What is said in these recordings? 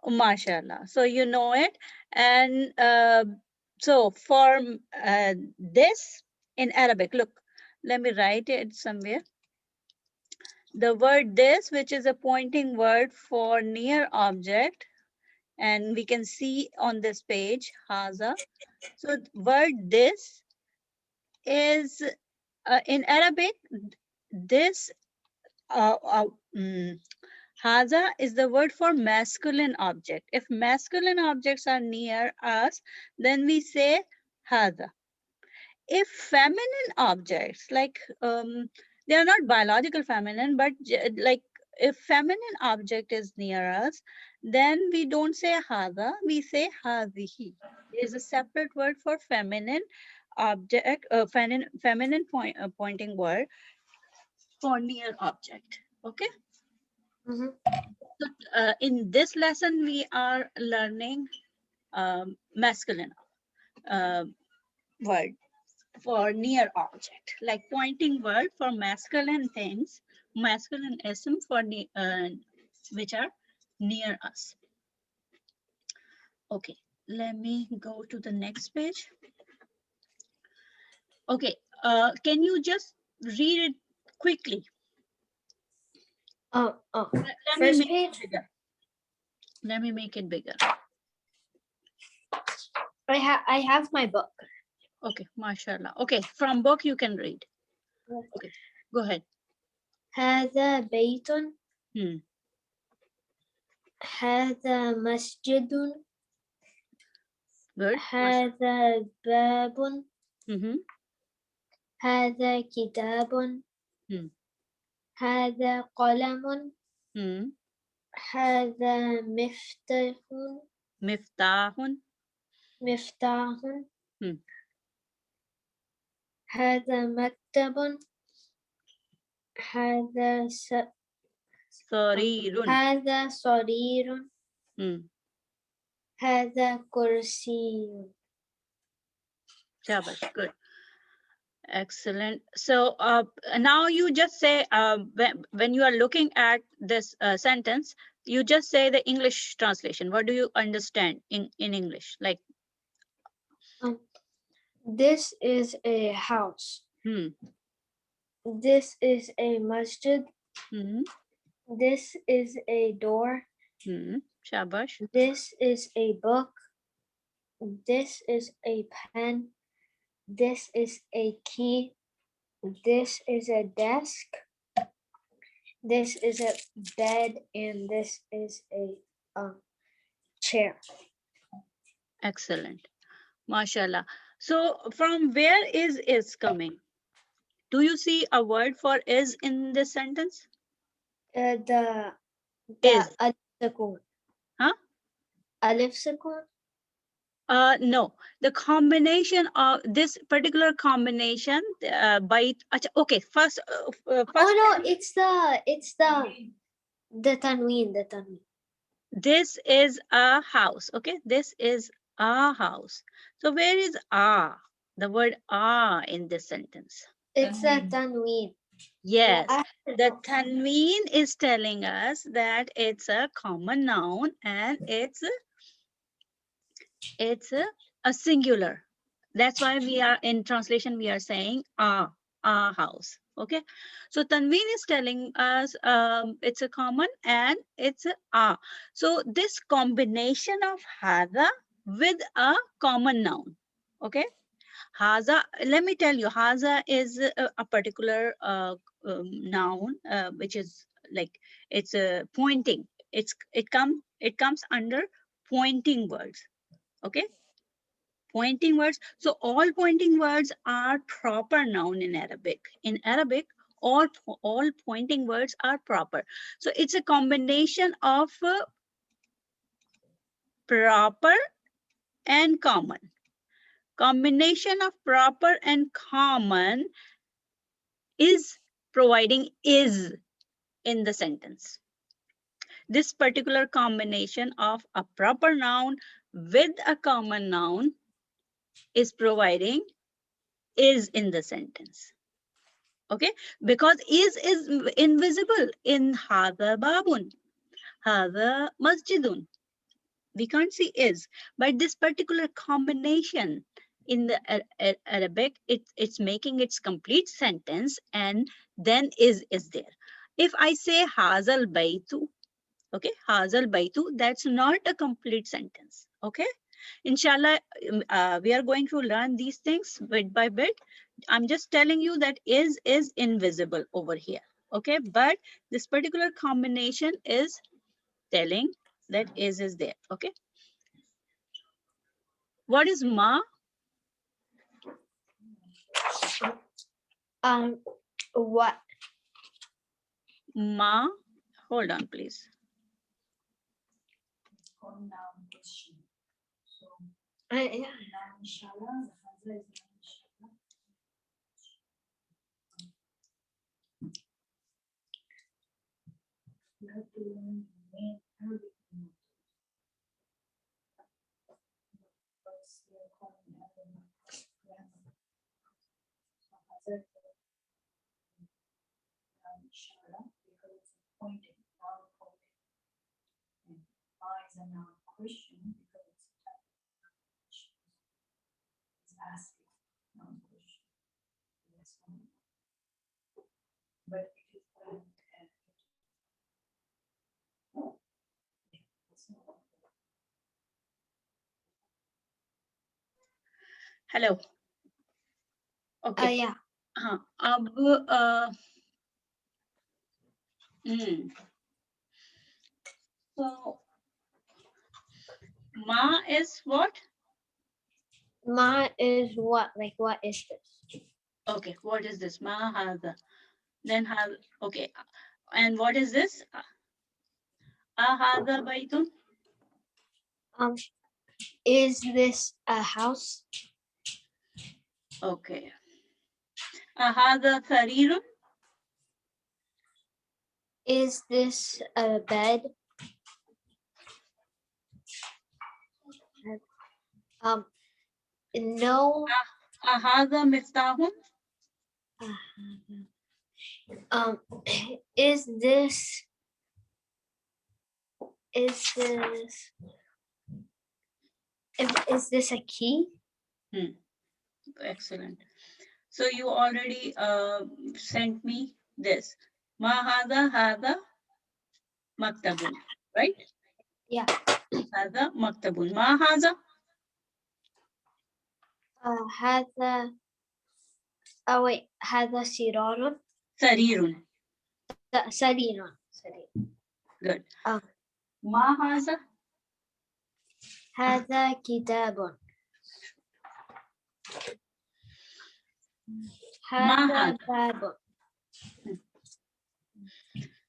Oh, mashallah. So you know it. And so for this in Arabic, look, let me write it somewhere. The word this, which is a pointing word for near object, and we can see on this page, haza. So word this is in Arabic, this uh, uh, mm, haza is the word for masculine object. If masculine objects are near us, then we say haza. If feminine objects, like they are not biological feminine, but like if feminine object is near us, then we don't say haza, we say hazihi. There's a separate word for feminine object, pointing word for near object. Okay. Mm-hmm. So in this lesson, we are learning masculine uh, word for near object, like pointing word for masculine things, masculine ism for which are near us. Okay, let me go to the next page. Okay, can you just read it quickly? Oh, Let me first make it page. bigger. Let me make it bigger. I have my book. Okay, mashallah. Okay, from book you can read. Okay, go ahead. هذا بيت. Hmm. هذا مسجد. Good. هذا باب. Mm-hmm. هذا كتاب. Hmm. هذا قلم. Hmm. هذا مفتاح. Miftahun. مفتاح. Hmm. هذا مكتب. هذا Sarirun. هذا صرير. Hmm. هذا كرسي. Shabash. Good. Excellent. So now you just say, when you are looking at this sentence, you just say the English translation. What do you understand in English? Like, This is a house. hmm. This is a masjid. Hmm. This is a door. Hmm. Shabash. This is a book. This is a pen. This is a key. This is a desk. This is a bed, and this is a chair. Excellent. Mashallah. So from where is coming? Do you see a word for is in this sentence? The Is. alif sukun. Huh? Alif sukun. No, the combination of this particular combination by okay, first first. Oh no, it's the tanween. The tanween. This is a house. Okay, this is a house. So where is the word in this sentence? It's a tanween. Yes, the tanween is telling us that it's a common noun and it's a singular. That's why we are in translation, we are saying a house. Okay, so tanween is telling us it's a common and it's a. So this combination of hada with a common noun. Okay, haza, let me tell you, haza is a particular noun which is like it's a pointing. It comes under pointing words. Okay, pointing words. So all pointing words are proper noun in Arabic. In Arabic, all pointing words are proper. So it's a combination of proper and common. Combination of proper and common is providing is in the sentence. This particular combination of a proper noun with a common noun is providing is in the sentence. Okay, because is invisible in hada babun. هذا مسجد. We can't see is, but this particular combination in the Arabic, it's making its complete sentence, and then is there. If I say hazal baytu, okay, hazal baytu, that's not a complete sentence. Okay, inshallah, we are going to learn these things bit by bit. I'm just telling you that is invisible over here. Okay, but this particular combination is telling that is there. Okay, what is ma? What? Ma, hold on, please. Yeah. You have to learn the main Arabic mottos. What's their common Arabic grammar? So Hazrat Ishara, because it's a pointing, noun pointing. And Ma is a noun question because it's a type of question. It's asking noun question. That's one. But it is Hello. Okay. Yeah. अब so ma is what? Ma is what? Like, what is this? Okay, what is this? Ma hadha. Then have, okay. And what is this? Hadha baytun. Is this a house? Okay. Hadha sarirun. Is this a bed? No. Hadha miftahun. Is this a key? Excellent. So you already sent me this. Ma hadha maktabun, right? Yeah. Hadha maktabun. Ma hadha هذا wait, هذا سرار. sarirun. سرير. Good. Ma hadha هذا كتاب. هذا باب.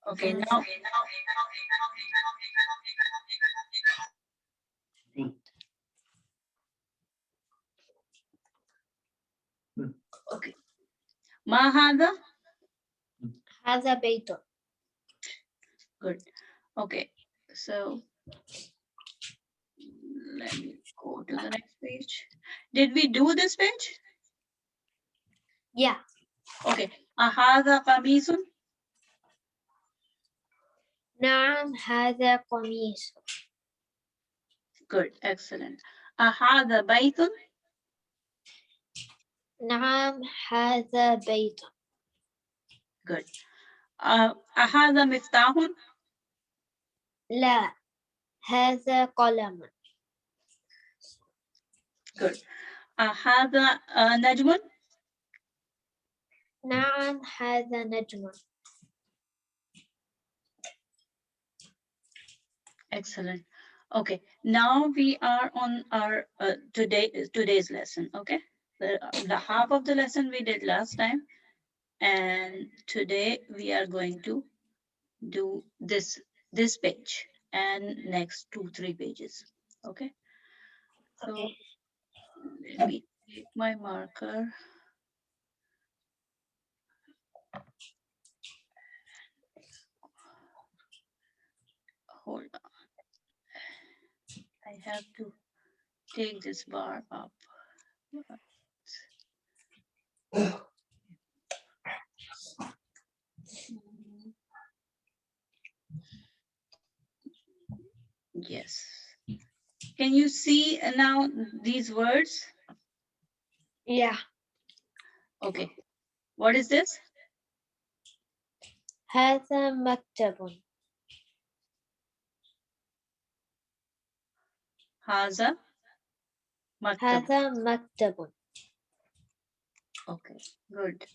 Okay, now okay. Ma hadha. هذا بيت. Good. Okay. So let me go to the next page. Did we do this page? Yeah. Okay. Ahadha qamisun. نعم هذا قميص. Good. Excellent. Ahadha baytun. نعم هذا بيت. Good. Ahadha miftahun. لا هذا قلم. Good. Ahadha najmun. نعم هذا نجم. Excellent. Okay, now we are on our today's lesson. Okay, the half of the lesson we did last time, and today we are going to do this page and next 2-3 pages. Okay, so Okay. let me take my marker. Hold on. I have to take this bar up. Yes. Can you see now these words? Yeah. Okay. What is this? هذا مكتب. Haza maktab. هذا مكتب. Okay, good.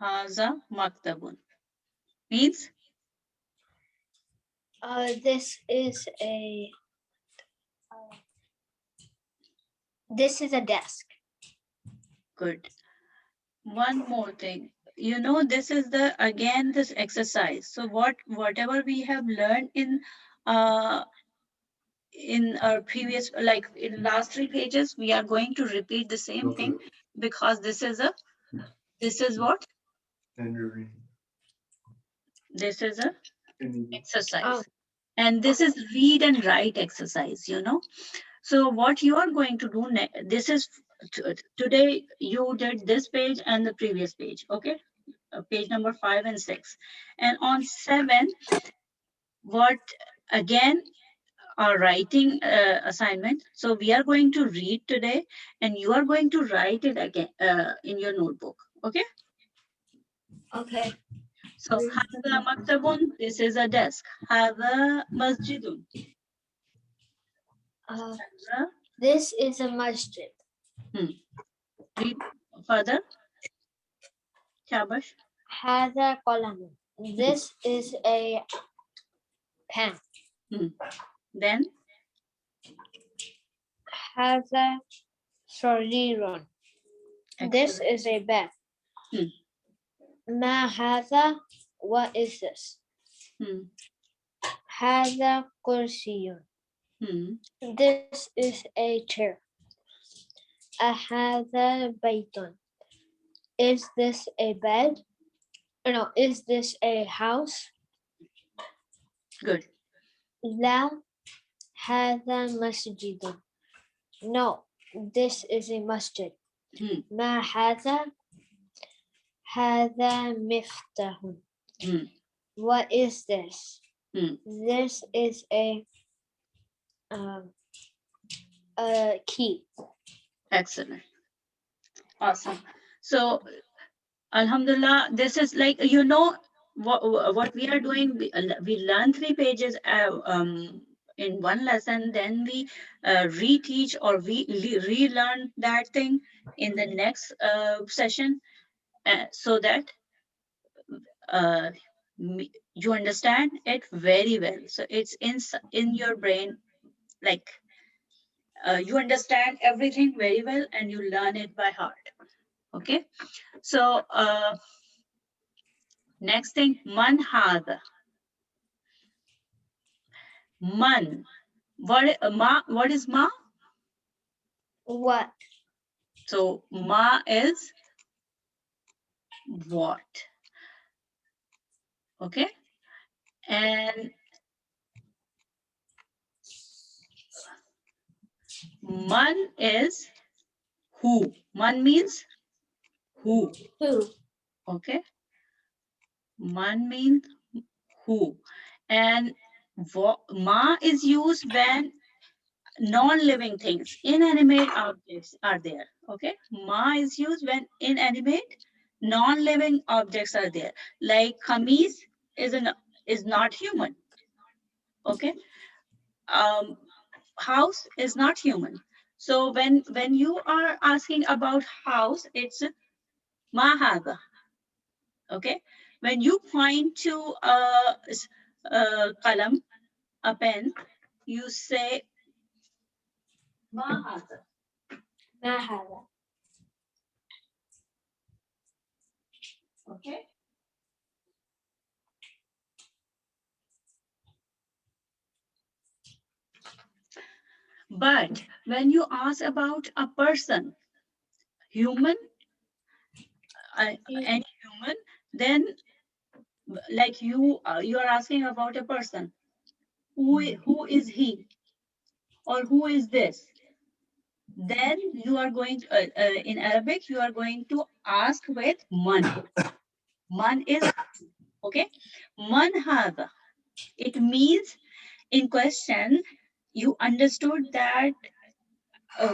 Haza maktabun means This is a desk. good. One more thing. You know, this is again this exercise. So whatever we have learned in our previous, like in last 3 pages, we are going to repeat the same thing because this is what? This is a exercise. Oh. And this is read and write exercise, you know. So what you are going to do this is today you did this page and the previous page, okay? Page number 5 and 6. And on 7, what again our writing assignment. So we are going to read today and you are going to write it again in your notebook, okay? Okay. So hadha maktabun, this is a desk. Hadha masjidun. This is a masjid. Read further. Shabash. هذا قلم. This is a pen. Then هذا سرير. This is a bed. ما هذا? What is this? هذا كرسي. This is a chair. هذا بيت. Is this a bed? No, is this a house? Good. لا هذا مسجد. No, this is a masjid. ما هذا؟ هذا مفتاح. What is this? This is a key. Excellent. Awesome. So, Alhamdulillah, this is like, you know, what we are doing. We learn 3 pages in one lesson, then we reteach or we relearn that thing in the next session so that you understand it very well. So it's in your brain, like you understand everything very well and you learn it by heart. Okay, so next thing, man hada. Man. What is ma? What? So ma is what? Okay, and man is who. Man means who. Who? Okay, man means who, and ma is used when non-living things, inanimate objects are there. Okay, ma is used when inanimate non-living objects are there, like kameez is not human. Okay, house is not human. So when you are asking about house, it's ma hada. Okay, when you point to a qalam, a pen, you say ma hada. ما هذا. Okay. But when you ask about a person, human, any human, then like you are asking about a person. Who is he? Or who is this? then you are going to, in Arabic, you are going to ask with man. Man is, okay? Man hada. It means in question, you understood that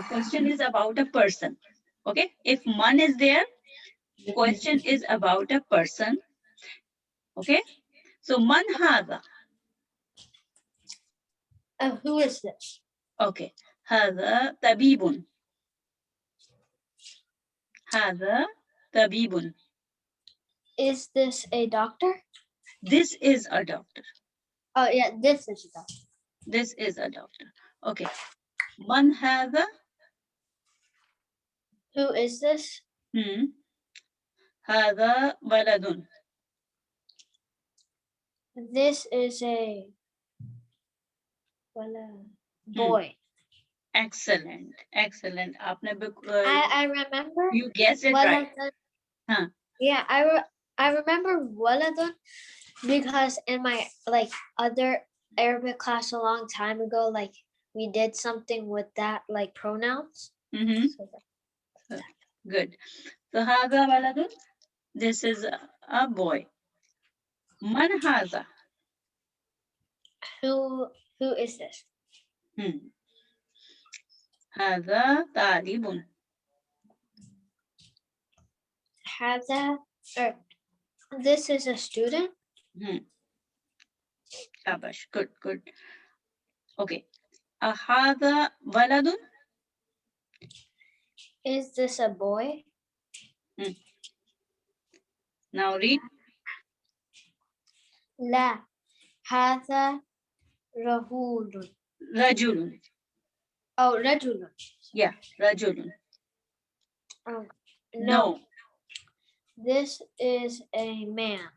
question is about a person. Okay? If man is there, question is about a person. Okay? So man hada. Who is this? Okay. هذا طبيب. هذا طبيب. Is this a doctor? This is a doctor. Oh yeah, this is a doctor. This is a doctor. Okay. من هذا? Who is this? هذا ولد. This is a boy. Excellent. Excellent. आपने I remember. you guessed it right. Huh. Yeah, I remember waladun because in my other Arabic class a long time ago, we did something with that pronouns. So Good. So هذا ولد. This is a boy. من هذا? who is this? هذا طالب. هذا this is a student. Shabash. Good, good. Okay. هذا ولد. Is this a boy? Now read. لا هذا رجل. رجل. Oh, رجل. Yeah, رجل. No. This is a man.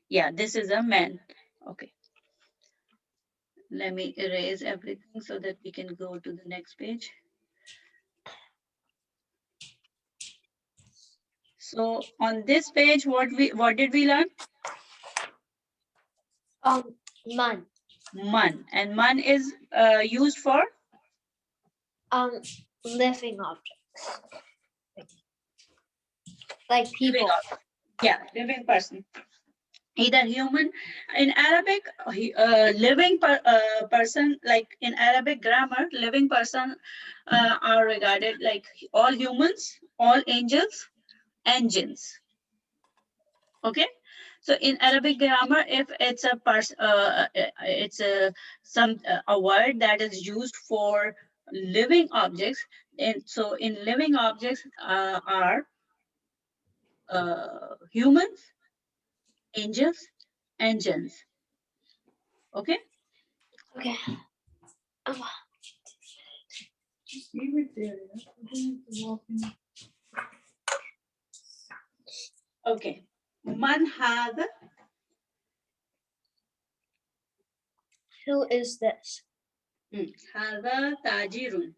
Yeah, this is a man. Okay. Let me erase everything so that we can go to the next page. So on this page, what did we learn? Man. Man. And man is used for? Living objects. Like people. Yeah, living person. Either human. In Arabic, living person, like in Arabic grammar, living person are regarded like all humans, all angels, engines. Okay. So in Arabic grammar, if it's a it's a word that is used for living objects, and so in living objects are humans, angels, engines. Okay. Okay. Just leave it there. Okay. Man hada. Who is this? Hada tajirun.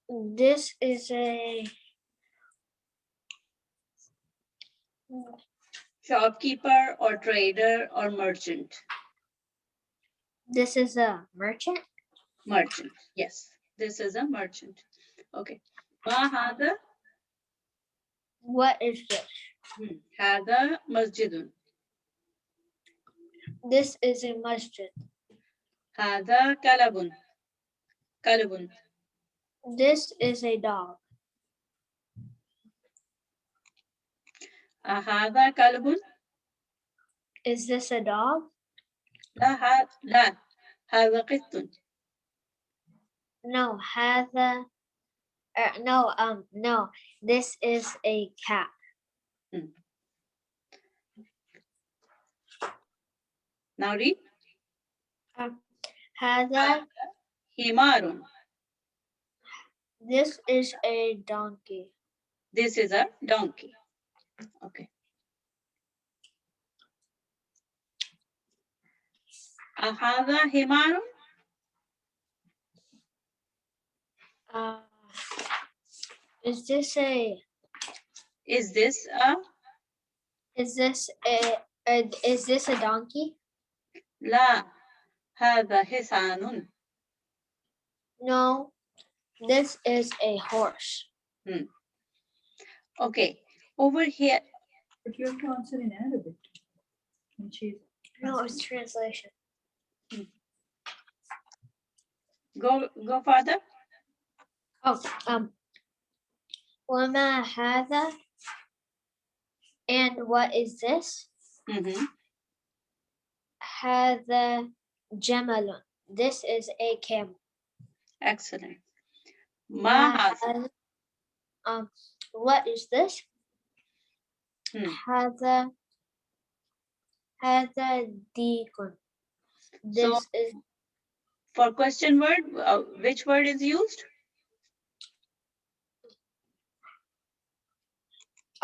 This is a Shopkeeper or trader or merchant. This is a merchant. Merchant. Yes, this is a merchant. Okay. Ma hada. What is this? Hada masjidun. This is a masjid. Hada kalabun. Kalabun. This is a dog. Hada kalabun. Is this a dog? La. Hada qittun. No, no. This is a cat. Now read. Hada. Himarun. This is a donkey. This is a donkey. Okay. Hada himarun. Is this a? Is this a donkey? La. Hada hisanun. No, this is a horse. Okay, over here. But you have to answer in Arabic. And she's No, it's translation. Go further. Oh, وما هذا? And what is this? Mm-hmm. هذا جمل. This is a camel. Excellent. ما ما هذا. هذا- what is this? هذا ديك. This So is for question word, which word is used?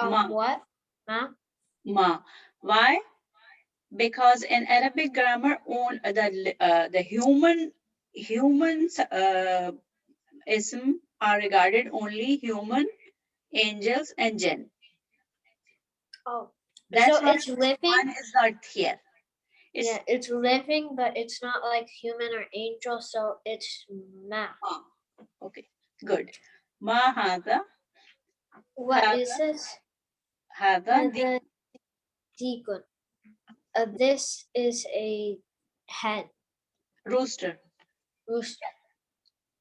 Ma. what? Ma? Ma. Why? Because in Arabic grammar, the humans ism are regarded only human, angels, and jinn. Oh, That's so why it's living. one is not here. Yeah, it's living, but it's not like human or angel, so it's ma. Okay, good. Ma hada. What is this? Hada. Hada deegun. This is a hen. Rooster. Rooster.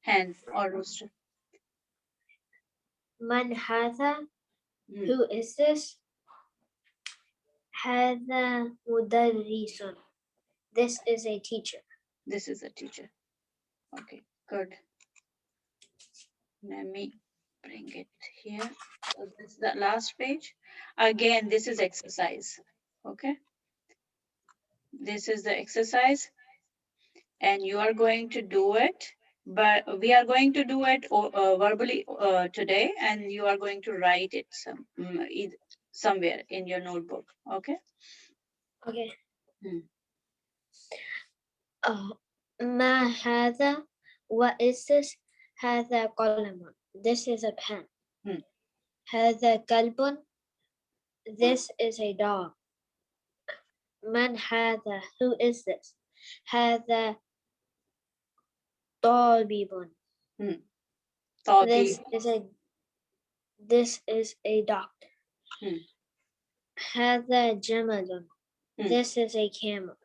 Hen or rooster. Man hada. Who is this? Hada mudarrisun. This is a teacher. This is a teacher. Okay, good. Let me bring it here. So this is the last page. Again, this is exercise. Okay. This is the exercise. And you are going to do it. But we are going to do it verbally today. And you are going to write it somewhere in your notebook. Okay. Okay. Ma hada. What is this? Hada qalamun. This is a pen. Hada kalbun. This is a dog. Man hada. Who is this? Hada tabibun. This is a doctor. Hada jamalun. This is a camel.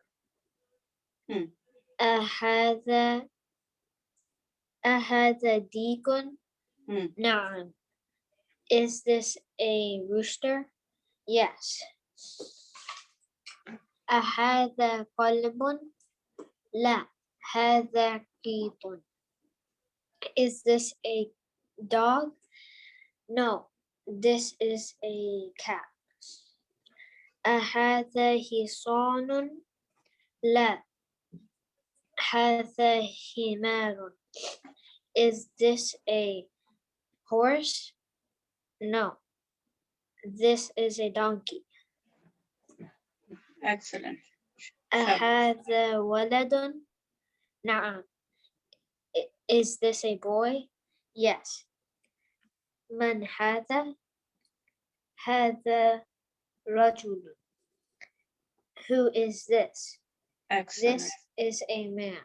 Ahada deekun. Na'am. Is this a rooster? Yes. Ahada qalbun? La. Hada qitun. Is this a dog? No. This is a cat. Ahada hisanun? La. Hada himarun. Is this a horse? No. This is a donkey. Excellent. أهذا ولد? نعم. Is this a boy? Yes. من هذا? هذا رجل. Who is this? Excellent. This is a man.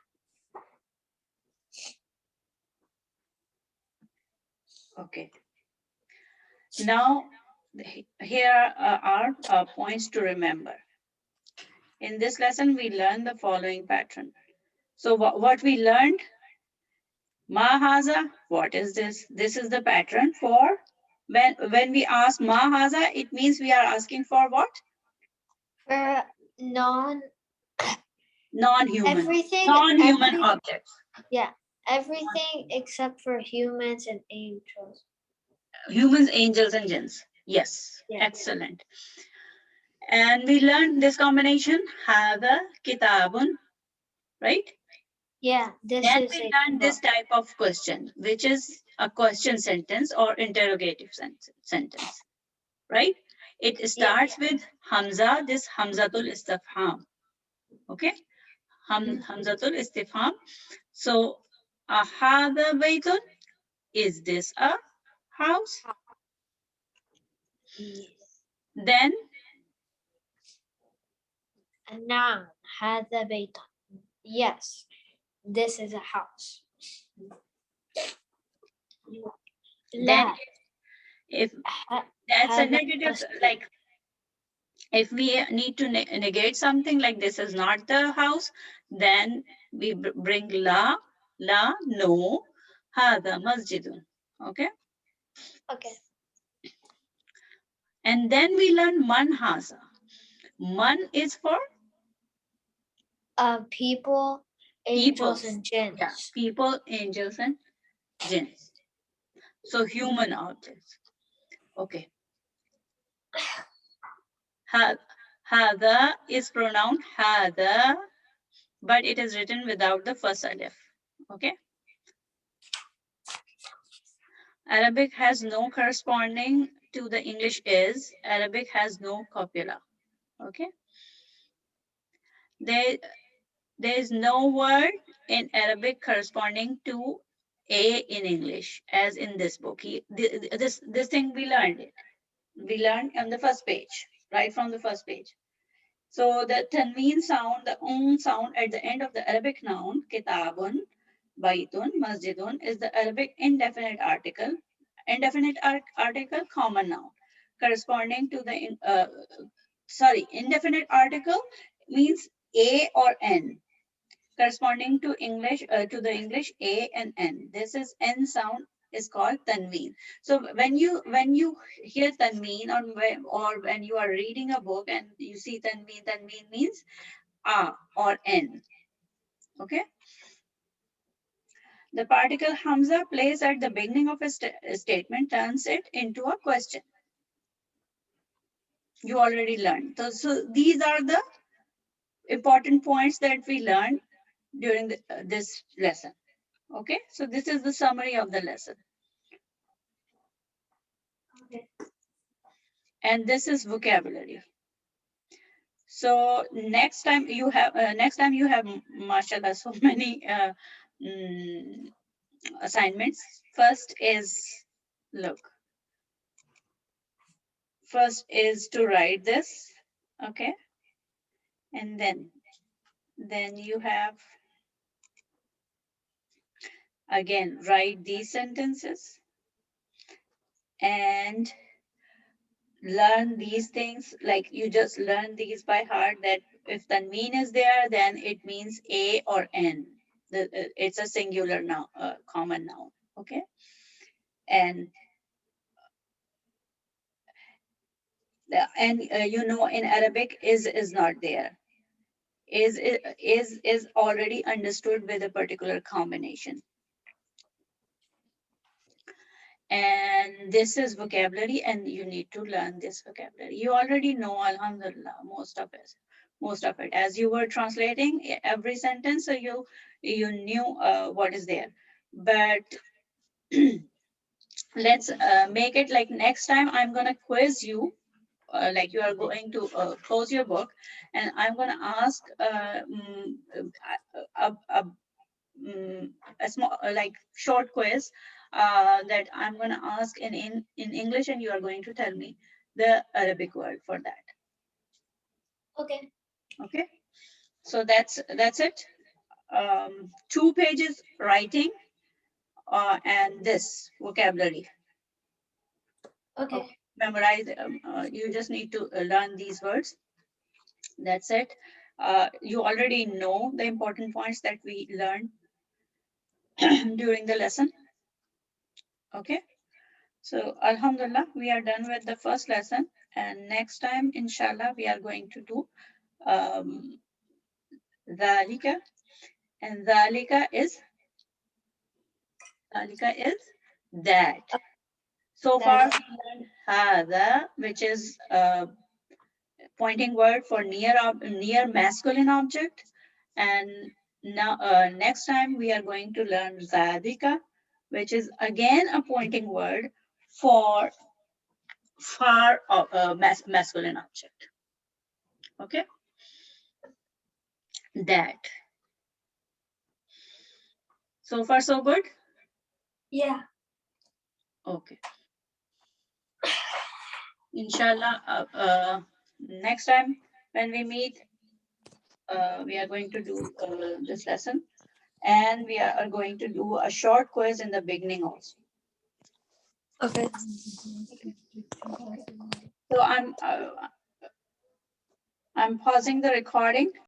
Okay. Now, here are points to remember. In this lesson, we learned the following pattern. So what we learned, Mahaza, what is this? This is the pattern for when we ask Mahaza, it means we are asking for what? For non-human objects. Yeah, everything except for humans and angels. Humans, angels, and jinns. Yes, Yeah. excellent. And we learned this combination, Hada Kitabun, right? Yeah, Then we learned this type of question, which is a question sentence or interrogative sentence, right? It starts with Hamza, this Hamzatul Istifham. Okay? Hamzatul Istifham. So, Ahada Baitun, is this a house? Then, نعم هذا بيت. Yes, this is a house. Then لا if that's a هذا negative, مسجد. like if we need to negate something like this is not the house, then we bring la, no, hada masjidun. Okay. Okay. And then we learn man haza. Man is for People, angels, peoples. and jinns. Yeah, people, angels, and jinns. So human objects. Okay. Hada is pronounced hada, but it is written without the first alif. Okay. Arabic has no corresponding to the English is. Arabic has no copula. Okay. There is no word in Arabic corresponding to a in English, as in this book. This thing we learned it. We learned on the first page, right from the first page. So the tanween sound, the sound at the end of the Arabic noun, kitabun, baitun, masjidun, is the Arabic indefinite article. Indefinite article, common noun, corresponding to the, indefinite article means a or n, corresponding to English, to the English a and n. This is n sound is called tanween. So when you hear tanween, or when you are reading a book and you see tanween, tanween means a or n. Okay. The particle hamza placed at the beginning of a statement turns it into a question. You already learned. So these are the important points that we learned during this lesson. Okay, so this is the summary of the lesson. Okay. And this is vocabulary. So next time you have, mashallah, so many assignments. First is, look, first is to write this, okay? And then you have, again, write these sentences and learn these things. Like you just learn these by heart, that if tanween is there, then it means a or n. It's a singular noun, common noun, okay? And you know, in Arabic is not there. Is already understood with a particular combination. And this is vocabulary, and you need to learn this vocabulary. You already know, alhamdulillah, most of it, as you were translating every sentence, so you knew what is there. But let's make it like next time I'm gonna quiz you, like you are going to close your book, and I'm gonna ask a small, like short quiz that I'm going to ask in English, and you are going to tell me the Arabic word for that. Okay. Okay. So that's it. 2 pages writing and this vocabulary. Okay. Memorize. You just need to learn these words. That's it. You already know the important points that we learned during the lesson. Okay. So alhamdulillah, we are done with the first lesson, and next time inshallah we are going to do dhalika, and dhalika is that. So far we learned hada, which is pointing word for near masculine object, and now next time we are going to learn dhalika, which is again a pointing word for far masculine object. Okay, that. So far so good. Yeah. Okay, inshallah, next time when we meet, we are going to do this lesson. and we are going to do a short quiz in the beginning also. Okay. So I'm pausing the recording.